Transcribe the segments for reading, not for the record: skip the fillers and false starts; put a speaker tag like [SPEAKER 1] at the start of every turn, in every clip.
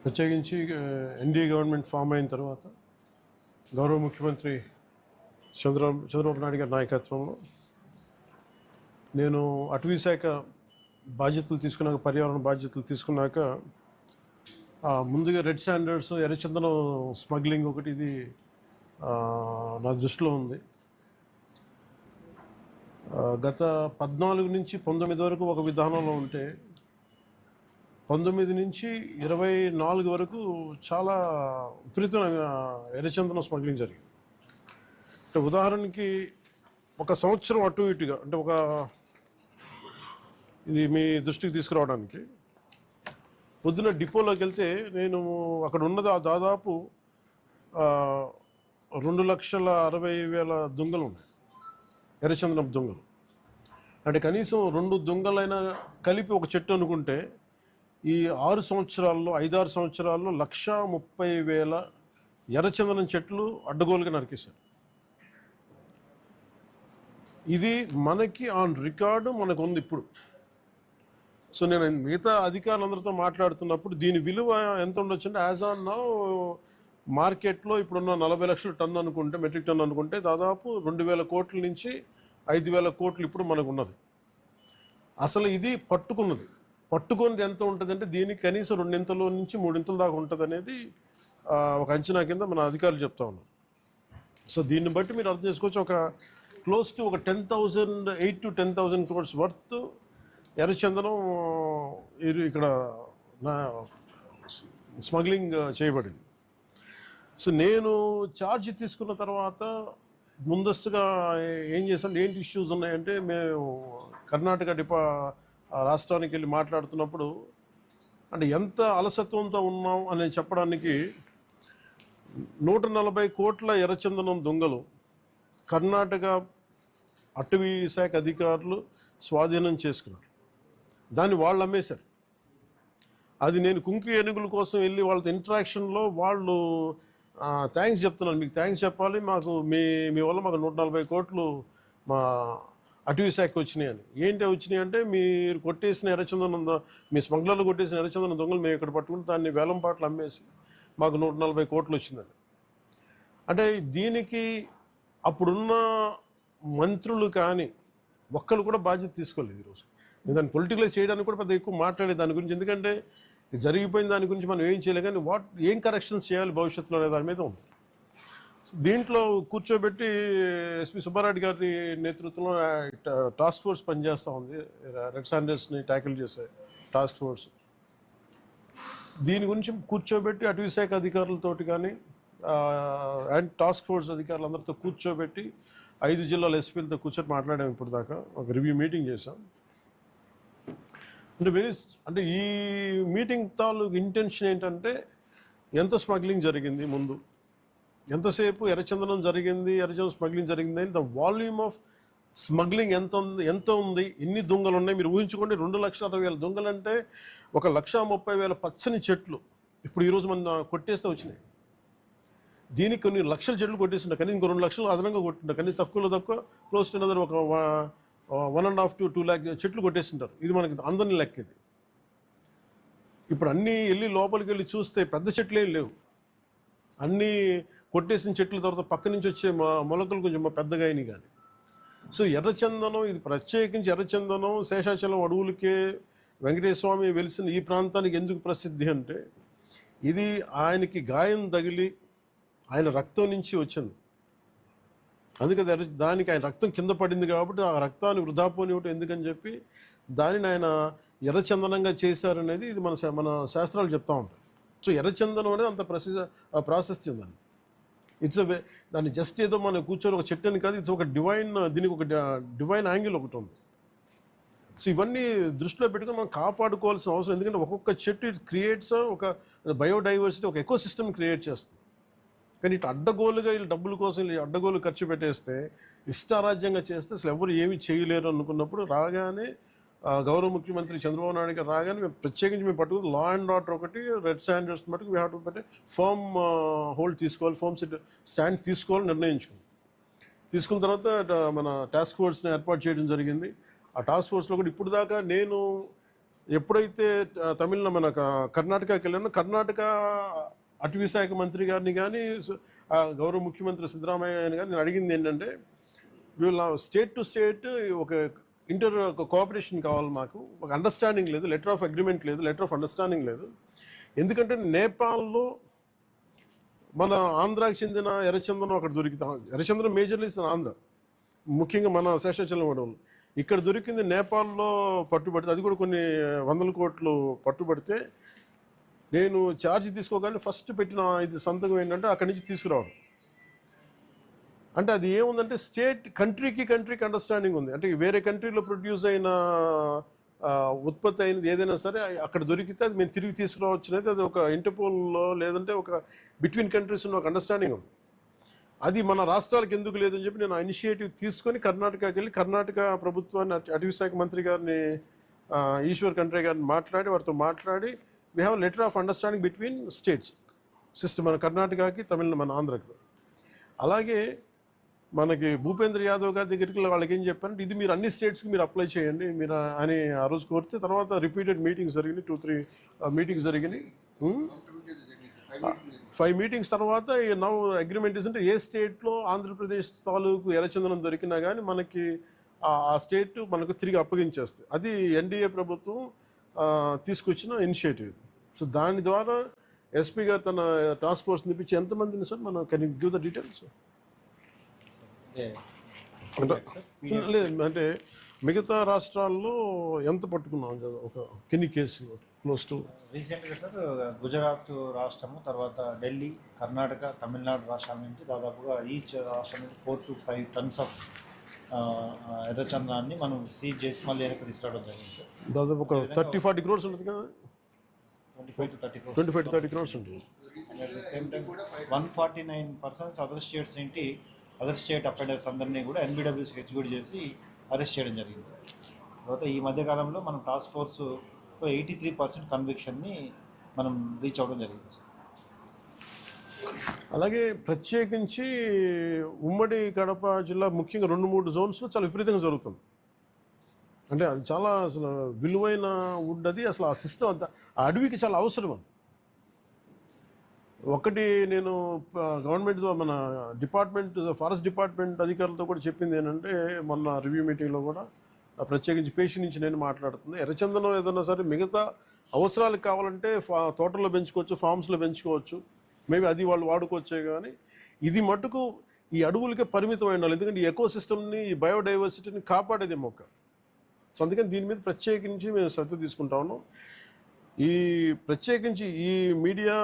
[SPEAKER 1] ప్రత్యేకించి NDA government form అయిన తర్వాత గౌరవ ముఖ్యమంత్రి చంద్రబాబు నాయుడు గారి నాయకత్వంలో నేను అటవీ శాఖ బాధ్యతలు తీసుకున్నాక, పర్యావరణ బాధ్యతలు తీసుకున్నాక ముందుగా రెడ్ శాండర్స్, ఎర్రచందనం స్మగ్లింగ్ ఒకటి ఇది నా దృష్టిలో ఉంది. గత 14 నుంచి 19 వరకు ఒక విధానంలో ఉంటే 19 నుంచి 24 వరకు చాలా విపరీతమైన ఎర్రచందనం స్మగ్లింగ్ జరిగింది. అంటే ఉదాహరణకి ఒక సంవత్సరం అటు ఇటుగా, అంటే ఇది మీ దృష్టికి తీసుకురావడానికి, పొద్దున డిపోలోకి వెళ్తే నేను అక్కడ ఉన్నది దాదాపు 2,60,60,000 దుంగలు ఉన్నాయి, ఎర్రచందనం దుంగలు. అంటే కనీసం 2 దుంగలైనా కలిపి ఒక చెట్టు అనుకుంటే ఈ 6 సంవత్సరాల్లో 5-6 సంవత్సరాల్లో 1,30,000 ఎర్రచందనం చెట్లు అడ్డగోలుగా నరికేశారు. ఇది మనకి ఆన్ రికార్డు మనకు ఉంది ఇప్పుడు. సో నేను మిగతా అధికారులందరితో మాట్లాడుతున్నప్పుడు దీని విలువ ఎంత ఉండొచ్చు అంటే, యాజ్ ఆన్ నౌ మార్కెట్లో ఇప్పుడున్న 40 లక్షల టన్ను అనుకుంటే, మెట్రిక్ టన్ అనుకుంటే, దాదాపు 2,000 కోట్ల నుంచి 5,000 కోట్లు ఇప్పుడు మనకు ఉన్నది. అసలు ఇది పట్టుకున్నది ఎంత ఉంటుంది అంటే, దీనికి కనీసం 2 నుంచి 3 దాకా ఉంటుంది అనేది ఒక అంచనా కింద మన అధికారులు చెప్తా ఉన్నారు. సో దీన్ని బట్టి మీరు అర్థం చేసుకోవచ్చు, ఒక క్లోజ్ టు ఒక 8,000 to 10,000 crores వర్త్ ఎర్రచందనం ఇక్కడ స్మగ్లింగ్ చేయబడింది. సో నేను ఛార్జ్ తీసుకున్న తర్వాత ముందస్తుగా ఏం చేసాం, ఏంటి ఇష్యూస్ ఉన్నాయంటే, మేము కర్ణాటక రాష్ట్రానికి వెళ్ళి మాట్లాడుతున్నప్పుడు, అంటే ఎంత అలసత్వంతో ఉన్నాం అని చెప్పడానికి 140 కోట్ల ఎర్రచందనం దొంగలు కర్ణాటక అటవీ శాఖ అధికారులు స్వాధీనం చేసుకున్నారు. దాన్ని వాళ్ళు అమ్మేశారు. అది నేను కుంకి ఏనుగుల కోసం వెళ్ళి వాళ్ళతో ఇంటరాక్షన్లో వాళ్ళు థ్యాంక్స్ చెప్తున్నాను, మీకు థ్యాంక్స్ చెప్పాలి, మాకు మీ వల్ల మాకు 140 కోట్లు మా అటవీ శాఖకి వచ్చినాయి అని. ఏంటి వచ్చినాయి అంటే, మీరు కొట్టేసిన ఎర్రచందనం, మీ స్మగ్లర్లు కొట్టేసిన ఎర్రచందనం దొంగలు మేము ఇక్కడ పట్టుకుని దాన్ని వేలం పాటలు అమ్మేసి మాకు 140 కోట్లు వచ్చిందని. అంటే దీనికి అప్పుడున్న మంత్రులు కానీ ఒక్కరు కూడా బాధ్యత తీసుకోలేదు ఈరోజు. దాన్ని పొలిటికలైజ్ చేయడానికి కూడా పెద్ద ఎక్కువ మాట్లాడే దాని గురించి, ఎందుకంటే జరిగిపోయిన దాని గురించి మనం ఏం చేయలేదు, కానీ ఏం కరెక్షన్స్ చేయాలి భవిష్యత్తులో అనే దాని మీద ఉంది. దీంట్లో కూర్చోబెట్టి ఎస్పీ సుబ్బారెడ్డి గారి నేతృత్వంలో టాస్క్ ఫోర్స్ పనిచేస్తూ ఉంది, రెడ్ శాండర్స్ని ట్యాకిల్ చేసే టాస్క్ ఫోర్స్. దీని గురించి కూర్చోబెట్టి అటవీ శాఖ అధికారులతోటి కానీ అండ్ టాస్క్ ఫోర్స్ అధికారులందరితో కూర్చోబెట్టి 5 జిల్లాల ఎస్పీలతో కూర్చొని మాట్లాడాము. ఇప్పుడు దాకా ఒక రివ్యూ మీటింగ్ చేశాం. అంటే ఈ మీటింగ్ తాలూకు ఇంటెన్షన్ ఏంటంటే, ఎంత స్మగ్లింగ్ జరిగింది, ముందు ఎంతసేపు ఎర్రచందనం జరిగింది, ఎర్రచందనం స్మగ్లింగ్ జరిగింది అని, ద వాల్యూమ్ ఆఫ్ స్మగ్లింగ్ ఎంత ఉంది, ఎన్ని దొంగలు ఉన్నాయి మీరు ఊహించుకోండి. 2,60,000 దొంగలు అంటే 1,30,000 పచ్చని చెట్లు ఇప్పుడు ఈరోజు మన కొట్టేస్తే వచ్చినాయి. దీనికి కొన్ని లక్షల చెట్లు కొట్టేస్తుంటారు, కానీ ఇంకో 2 లక్షలు అదనంగా కొట్టింటారు, కానీ తక్కువ క్లోజ్ టు ఒక 1.5 to 2 lakh చెట్లు కొట్టేస్తుంటారు. ఇది మనకి అందరినీ లెక్క. ఇది ఇప్పుడు అన్నీ వెళ్ళి లోపలికి వెళ్ళి చూస్తే పెద్ద చెట్లు ఏం లేవు, అన్నీ కొట్టేసిన చెట్ల తర్వాత పక్క నుంచి వచ్చే మొలకలు కొంచెం పెద్దగా అయినాయి. కానీ సో ఎర్రచందనం, ఇది ప్రత్యేకించి ఎర్రచందనం శేషాచలం అడవులకే వెంకటేశ్వర స్వామి వెలిసిన ఈ ప్రాంతానికి ఎందుకు ప్రసిద్ధి అంటే, ఇది ఆయనకి గాయం తగిలి ఆయన రక్తం నుంచి వచ్చింది. అందుకని దానికి ఆయన రక్తం కింద పడింది కాబట్టి ఆ రక్తాన్ని వృధా పోనివ్వటం ఎందుకని చెప్పి దానిని ఆయన ఎర్రచందనంగా చేశారనేది ఇది మన శాస్త్రాలు చెప్తూ ఉంటాయి. సో ఎర్రచందనం అనేది అంత ప్రాశస్త్యం దాన్ని. దాన్ని జస్ట్ ఏదో మనం కూర్చొని ఒక చెట్టు అని కాదు, ఇట్స్ ఒక డివైన్, దీనికి ఒక డివైన్ యాంగిల్ ఒకటి ఉంది. సో ఇవన్నీ దృష్టిలో పెట్టుకుని మనం కాపాడుకోవాల్సిన అవసరం, ఎందుకంటే ఒక్కొక్క చెట్టు ఇట్ క్రియేట్స్ ఒక బయోడైవర్సిటీ, ఒక ఎకో సిస్టమ్ క్రియేట్ చేస్తుంది. కానీ ఇటు అడ్డగోలుగా వీళ్ళు డబ్బుల కోసం అడ్డగోలు ఖర్చు పెట్టేస్తే, ఇష్టారాజ్యంగా చేస్తే అసలు ఎవరు ఏమి చేయలేరు అనుకున్నప్పుడు రాగానే గౌరవ ముఖ్యమంత్రి చంద్రబాబు నాయుడు గారు రాగానే మేము ప్రత్యేకించి మేము పట్టుకుని లా అండ్ ఆర్డర్ ఒకటి, రెడ్ శాండర్స్ మటుకు వీ హ్యావ్ టు పెట్టి ఫర్మ్ హోల్డ్ తీసుకోవాలి, ఫర్మ్ స్టాండ్ తీసుకోవాలని నిర్ణయించుకుంది. తీసుకున్న తర్వాత మన టాస్క్ ఫోర్స్ని ఏర్పాటు చేయడం జరిగింది. ఆ టాస్క్ ఫోర్స్లో కూడా ఇప్పుడు దాకా నేను ఎప్పుడైతే తమిళ మన కర్ణాటకకి వెళ్ళానో కర్ణాటక అటవీ శాఖ మంత్రి గారిని కానీ గౌరవ ముఖ్యమంత్రి సిద్ధరామయ్య కానీ నేను అడిగింది ఏంటంటే వీళ్ళ స్టేట్ టు స్టేట్ ఒక కోఆపరేషన్ కావాలి, మాకు ఒక అండర్స్టాండింగ్ లేదు, లెటర్ ఆఫ్ అగ్రిమెంట్ లేదు, లెటర్ ఆఫ్ అండర్స్టాండింగ్ లేదు. ఎందుకంటే నేపాల్లో మన ఆంధ్రాకి చెందిన ఎర్రచందనం అక్కడ దొరికితే, ఎర్రచందనం మేజర్లీ ఆంధ్ర, ముఖ్యంగా మన శేషాచలం అడవులు, ఇక్కడ దొరికింది నేపాల్లో పట్టుబడితే, అది కూడా కొన్ని 100 కోట్లు పట్టుబడితే నేను ఛార్జ్ తీసుకోగానే ఫస్ట్ పెట్టిన ఇది సంతకం ఏంటంటే అక్కడి నుంచి తీసుకురావడం. అంటే అది ఏముందంటే కంట్రీకి అండర్స్టాండింగ్ ఉంది. అంటే వేరే కంట్రీలో ప్రొడ్యూస్ అయిన ఉత్పత్తి అయినది ఏదైనా సరే అక్కడ దొరికితే అది మేము తిరిగి తీసుకురావచ్చు అనేది అది ఒక ఇంటర్పోల్లో లేదంటే ఒక బిట్వీన్ కంట్రీస్ ఉన్న ఒక అండర్స్టాండింగ్ ఉంది. అది మన రాష్ట్రాలకు ఎందుకు లేదని చెప్పి నేను ఆ ఇనిషియేటివ్ తీసుకొని కర్ణాటకకి వెళ్ళి కర్ణాటక ప్రభుత్వాన్ని అటవీ శాఖ మంత్రి గారిని ఈశ్వర్ ఖండ్రే గారిని వారితో మాట్లాడి we have letter of understanding between states system, మన కర్ణాటకకి మన ఆంధ్రకి. అలాగే మనకి భూపేంద్ర యాదవ్ గారి దగ్గరికి వాళ్ళకి ఏం చెప్పారంటే ఇది మీరు అన్ని స్టేట్స్కి మీరు అప్లై చేయండి మీరు అని ఆ రోజు కోరితే, తర్వాత రిపీటెడ్ మీటింగ్స్ జరిగినాయి, 2-3 మీటింగ్స్ జరిగినాయి. 5 మీటింగ్స్ తర్వాత నౌ అగ్రిమెంట్ అంటే ఏ స్టేట్లో ఆంధ్రప్రదేశ్ తాలూకు ఎర్రచందనం దొరికినా కానీ మనకి ఆ స్టేట్ మనకు తిరిగి అప్పగించేస్తుంది. అది ఎన్డీఏ ప్రభుత్వం తీసుకొచ్చిన ఇనిషియేటివ్. సో దాని ద్వారా ఎస్పీ గారు తన టాస్క్ ఫోర్స్ నిపించి ఎంతమందిని సార్ మనం can you give the details? లేదు అంటే మిగతా రాష్ట్రాల్లో ఎంత పట్టుకున్నాం కదా, ఒక కిన్ని కేసులు క్లోజ్ టు
[SPEAKER 2] రీసెంట్గా సార్ గుజరాత్ రాష్ట్రము, తర్వాత ఢిల్లీ, కర్ణాటక, తమిళనాడు రాష్ట్రాల నుంచి దాదాపుగా ఈచ్ రాష్ట్రం నుంచి 4 to 5 tons ఆఫ్ ఎర్రచందనాన్ని మనం సీజ్ చేసి మళ్ళీ వెనక్కి తీసుకురావడం జరిగింది సార్.
[SPEAKER 1] దాదాపు ఒక 30-40 crores ఉంటుంది కదా, 25 to 30 crores ఉంటుంది.
[SPEAKER 2] At the same time 149 persons other state offenders అందరినీ కూడా ఎన్బిడబ్ల్యూస్ ఎగ్జిక్యూట్ చేసి అరెస్ట్ చేయడం జరిగింది సార్. తర్వాత ఈ మధ్యకాలంలో మనం టాస్క్ ఫోర్స్ 83% కన్విక్షన్ని మనం రీచ్ అవ్వడం జరిగింది సార్.
[SPEAKER 1] అలాగే ప్రత్యేకించి ఉమ్మడి కడప జిల్లా ముఖ్యంగా 2-3 జోన్స్లో చాలా విపరీతంగా జరుగుతుంది. అంటే అది చాలా అసలు విలువైన వుడ్, అది అసలు ఆ సిస్టమ్ అంతా ఆ అడవికి చాలా అవసరం. అది ఒకటి నేను గవర్నమెంట్తో మన డిపార్ట్మెంట్ ఫారెస్ట్ డిపార్ట్మెంట్ అధికారులతో కూడా చెప్పింది ఏంటంటే మొన్న రివ్యూ మీటింగ్లో కూడా ప్రత్యేకించి పేషి నుంచి నేను మాట్లాడుతుంది, ఎర్రచందనం ఏదైనా సరే మిగతా అవసరాలకు కావాలంటే తోటల్లో పెంచుకోవచ్చు, ఫామ్స్లో పెంచుకోవచ్చు, మేబీ అది వాళ్ళు వాడుకోవచ్చే. కానీ ఇది మటుకు ఈ అడవులకే పరిమితం అయి ఉండాలి, ఎందుకంటే ఈ ఎకో సిస్టమ్ని, ఈ బయోడైవర్సిటీని కాపాడేది మొక్క. సో అందుకని దీని మీద ప్రత్యేకించి మేము శ్రద్ధ తీసుకుంటా ఉన్నాం. ఈ ప్రత్యేకించి ఈ మీడియా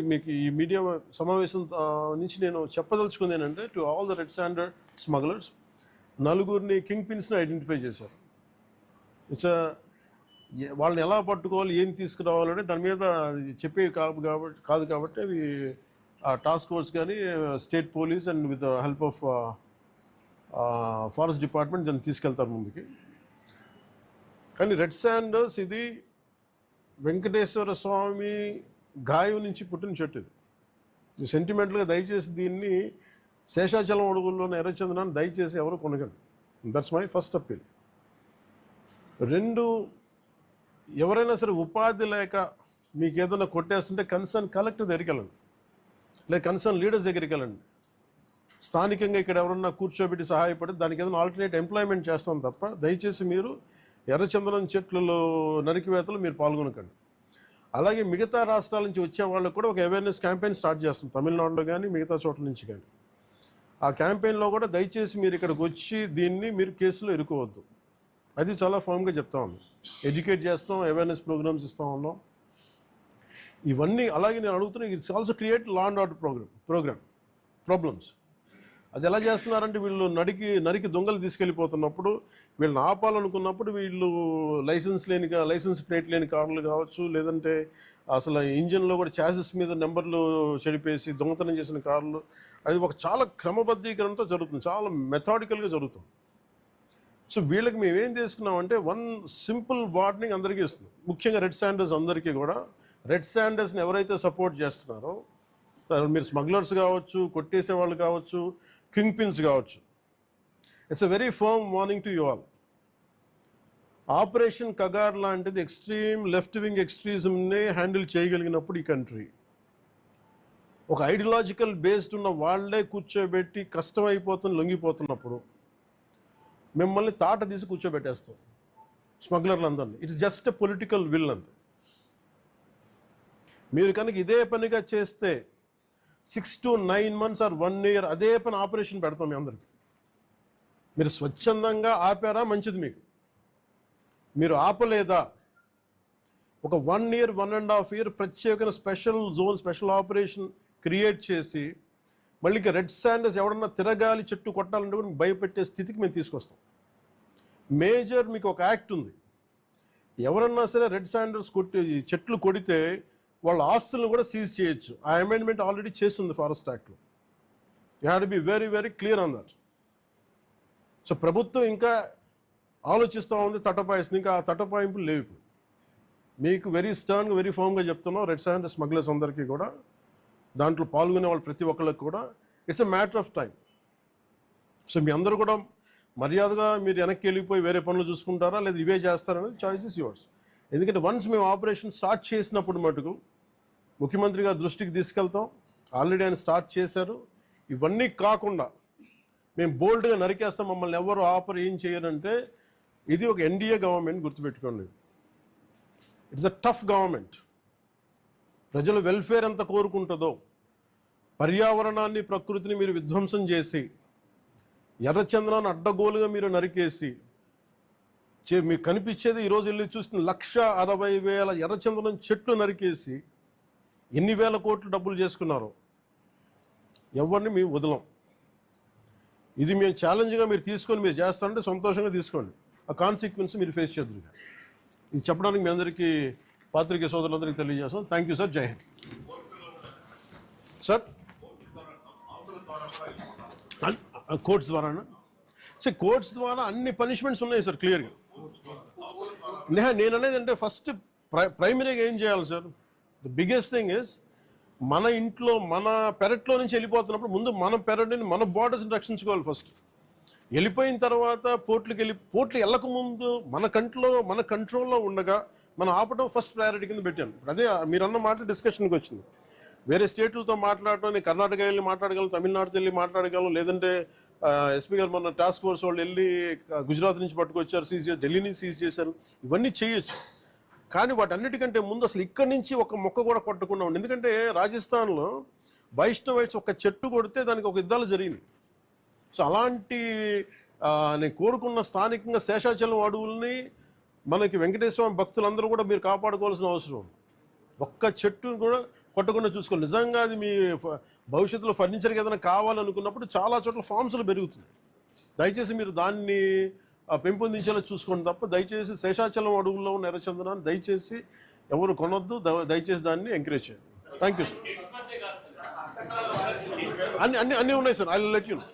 [SPEAKER 1] మీకు ఈ మీడియా సమావేశం నుంచి నేను చెప్పదలుచుకుంది ఏంటంటే to all the red sander smugglers, 4 king పిన్స్ని ఐడెంటిఫై చేశారు. వాళ్ళని ఎలా పట్టుకోవాలి, ఏం తీసుకురావాలంటే దాని మీద చెప్పే కాదు కాబట్టి అవి టాస్క్ ఫోర్స్ కానీ state police and with the help of forest department దాన్ని తీసుకెళ్తారు ముందుకి. కానీ రెడ్ శాండర్స్ ఇది వెంకటేశ్వర స్వామి గాయం నుంచి పుట్టిన చెట్టు. ఇది సెంటిమెంటల్గా దయచేసి దీన్ని శేషాచలం అడుగుల్లోని ఎర్రచందనాన్ని దయచేసి ఎవరు కొనగండి. That's my first appeal. 2, ఎవరైనా సరే ఉపాధి లేక మీకు ఏదైనా కొట్టేస్తుంటే కన్సర్న్ కలెక్టర్ దగ్గరికి వెళ్ళండి, లేదా కన్సర్న్ లీడర్స్ దగ్గరికి వెళ్ళండి. స్థానికంగా ఇక్కడ ఎవరన్నా కూర్చోబెట్టి సహాయపడి దానికి ఏదైనా ఆల్టర్నేట్ ఎంప్లాయ్మెంట్ చేస్తాం తప్ప దయచేసి మీరు ఎర్రచందనం చెట్లలో నరికివేతలు మీరు పాల్గొనకండి. అలాగే మిగతా రాష్ట్రాల నుంచి వచ్చే వాళ్ళకు కూడా ఒక అవేర్నెస్ క్యాంపెయిన్ స్టార్ట్ చేస్తాం, తమిళనాడులో కానీ మిగతా చోట్ల నుంచి కానీ. ఆ క్యాంపెయిన్లో కూడా దయచేసి మీరు ఇక్కడికి వచ్చి దీన్ని మీరు కేసులో ఇరుకోవద్దు, అది చాలా ఫామ్గా చెప్తా ఉన్నాం. ఎడ్యుకేట్ చేస్తున్నాం, అవేర్నెస్ ప్రోగ్రామ్స్ ఇస్తూ ఉన్నాం, ఇవన్నీ. అలాగే నేను అడుగుతున్నా, it's also create law and order problems. అది ఎలా చేస్తున్నారంటే వీళ్ళు నరికి దొంగలు తీసుకెళ్ళిపోతున్నప్పుడు వీళ్ళని ఆపాలనుకున్నప్పుడు వీళ్ళు లైసెన్స్ ప్లేట్ లేని కార్లు కావచ్చు, లేదంటే అసలు ఇంజిన్లో కూడా చాసిస్ మీద నెంబర్లు చెడిపేసి దొంగతనం చేసిన కార్లు, అది ఒక చాలా క్రమబద్ధీకరణతో జరుగుతుంది, చాలా మెథాడికల్గా జరుగుతుంది. సో వీళ్ళకి మేమేం చేసుకున్నామంటే 1 సింపుల్ వార్నింగ్ అందరికీ ఇస్తుంది, ముఖ్యంగా రెడ్ శాండర్స్ అందరికీ కూడా. రెడ్ శాండర్స్ని ఎవరైతే సపోర్ట్ చేస్తున్నారో, మీరు స్మగ్లర్స్ కావచ్చు, కొట్టేసే వాళ్ళు కావచ్చు, కింగ్ పిన్స్ కావచ్చు, it's a very firm warning to you all. Operation Kagar లాంటిది ఎక్స్ట్రీమ్ లెఫ్ట్ వింగ్ ఎక్స్ట్రీజంనే హ్యాండిల్ చేయగలిగినప్పుడు ఈ కంట్రీ, ఒక ఐడియాలజికల్ బేస్డ్ ఉన్న వాళ్ళే కూర్చోబెట్టి కష్టమైపోతున్న లొంగిపోతున్నప్పుడు మిమ్మల్ని తాట తీసి కూర్చోబెట్టేస్తాం స్మగ్లర్లందరినీ. It's just a political will అంతే. మీరు కనుక ఇదే పనిగా చేస్తే 6 to 9 months ఆర్ 1 year అదే పని ఆపరేషన్ పెడతాం మీ అందరికి. మీరు స్వచ్ఛందంగా ఆపారా మంచిది, మీకు మీరు ఆపలేదా ఒక 1 year 1.5 year ప్రత్యేకమైన special zone special operation create చేసి మళ్ళీ ఇంకా రెడ్ శాండర్స్ ఎవడన్నా తిరగాలి చెట్టు కొట్టాలంటే కూడా భయపెట్టే స్థితికి మేము తీసుకొస్తాం. మేజర్ మీకు ఒక యాక్ట్ ఉంది, ఎవరన్నా సరే రెడ్ శాండర్స్ చెట్లు కొడితే వాళ్ళ ఆస్తులను కూడా సీజ్ చేయొచ్చు. ఆ అమెండ్మెంట్ ఆల్రెడీ చేస్తుంది ఫారెస్ట్ యాక్ట్లో. You have to be very very clear on that. So ప్రభుత్వం ఇంకా ఆలోచిస్తూ ఉంది తటపాయిస్తుంది, ఇంకా ఆ తటపాయింపులు లేవు. మీకు వెరీ స్టర్న్గా వెరీ ఫామ్గా చెప్తున్నాం, రెడ్ శాండర్స్ స్మగ్లర్స్ అందరికీ కూడా, దాంట్లో పాల్గొనే వాళ్ళు ప్రతి ఒక్కళ్ళకి కూడా it's a matter of time. So మీ అందరూ కూడా మర్యాదగా మీరు వెనక్కి వెళ్ళిపోయి వేరే పనులు చూసుకుంటారా లేదా ఇవే చేస్తారనేది చాయిస్ ఇస్ యువర్స్. ఎందుకంటే వన్స్ మేము ఆపరేషన్ స్టార్ట్ చేసినప్పుడు మటుకు ముఖ్యమంత్రి గారి దృష్టికి తీసుకెళ్తాం, ఆల్రెడీ ఆయన స్టార్ట్ చేశారు. ఇవన్నీ కాకుండా మేము బోల్డ్గా నరికేస్తాం, మమ్మల్ని ఎవరు ఆపర్ ఏం చేయరంటే ఇది ఒక ఎన్డీఏ గవర్నమెంట్, గుర్తుపెట్టుకోండి. It's a tough government. ప్రజల వెల్ఫేర్ ఎంత కోరుకుంటుందో, పర్యావరణాన్ని ప్రకృతిని మీరు విధ్వంసం చేసి ఎర్రచందనాన్ని అడ్డగోలుగా మీరు నరికేసి మీకు కనిపించేది ఈరోజు వెళ్ళి చూస్తున్న 1,60,000 ఎర్రచందనం చెట్లు నరికేసి ఎన్ని వేల కోట్లు డబ్బులు చేసుకున్నారో ఎవరిని మేము వదలం. ఇది మేము ఛాలెంజ్గా మీరు తీసుకొని మీరు చేస్తారంటే సంతోషంగా తీసుకోండి, ఆ కాన్సిక్వెన్స్ మీరు ఫేస్ చేద్దరు. ఇది చెప్పడానికి మీ అందరికీ పాత్రికేయ సోదరులందరికీ తెలియజేస్తాం. Thank you sir. జై హింద్ సార్. కోర్ట్స్ ద్వారానా సార్? కోర్ట్స్ ద్వారా అన్ని పనిష్మెంట్స్ ఉన్నాయి సార్ క్లియర్గా. నేను అనేది అంటే ఫస్ట్ ప్రైమరీగా ఏం చేయాలి sir? The biggest thing is మన ఇంట్లో మన పెరట్లో నుంచి వెళ్ళిపోతున్నప్పుడు ముందు మన పెరట్ని మన బార్డర్స్ని రక్షించుకోవాలి ఫస్ట్. వెళ్ళిపోయిన తర్వాత పోర్ట్లు వెళ్ళక ముందు మన కంట్రోల్లో ఉండగా మనం ఆపడం ఫస్ట్ ప్రయారిటీ కింద పెట్టాను. అదే మీరు అన్న మాట డిస్కషన్కి వచ్చింది. వేరే స్టేట్లతో మాట్లాడటం, నేను కర్ణాటక వెళ్ళి మాట్లాడగలను, తమిళనాడుతో వెళ్ళి మాట్లాడగలను, లేదంటే ఎస్పీ గారు మొన్న టాస్క్ ఫోర్స్ వాళ్ళు వెళ్ళి గుజరాత్ నుంచి పట్టుకొచ్చారు, సీజ్ చేసి ఢిల్లీ నుంచి సీజ్ చేశారు. ఇవన్నీ చేయొచ్చు, కానీ వాటన్నిటికంటే ముందు అసలు ఇక్కడి నుంచి ఒక మొక్క కూడా కొట్టకుండా ఉండి. ఎందుకంటే రాజస్థాన్లో వైష్ణవైట్స్ ఒక చెట్టు కొడితే దానికి ఒక యుద్ధాలు జరిగింది. సో అలాంటి నేను కోరుకున్న స్థానికంగా శేషాచలం అడవుల్ని మనకి వెంకటేశ్వర భక్తులందరూ కూడా మీరు కాపాడుకోవాల్సిన అవసరం ఉంది. ఒక్క చెట్టును కూడా కొట్టకుండా చూసుకోవాలి. నిజంగా అది మీ భవిష్యత్తులో ఫర్నిచర్కి ఏదైనా కావాలనుకున్నప్పుడు చాలా చోట్ల ఫామ్స్లు పెరుగుతున్నాయి. దయచేసి మీరు దాన్ని పెంపొందించేలా చూసుకోండి తప్ప దయచేసి శేషాచలం అడవుల్లో ఉన్న ఎర్రచందనాన్ని దయచేసి ఎవరు కొనొద్దు, దయచేసి దాన్ని ఎంకరేజ్ చేయండి. Thank you sir. అన్నీ ఉన్నాయి sir. I will let you know.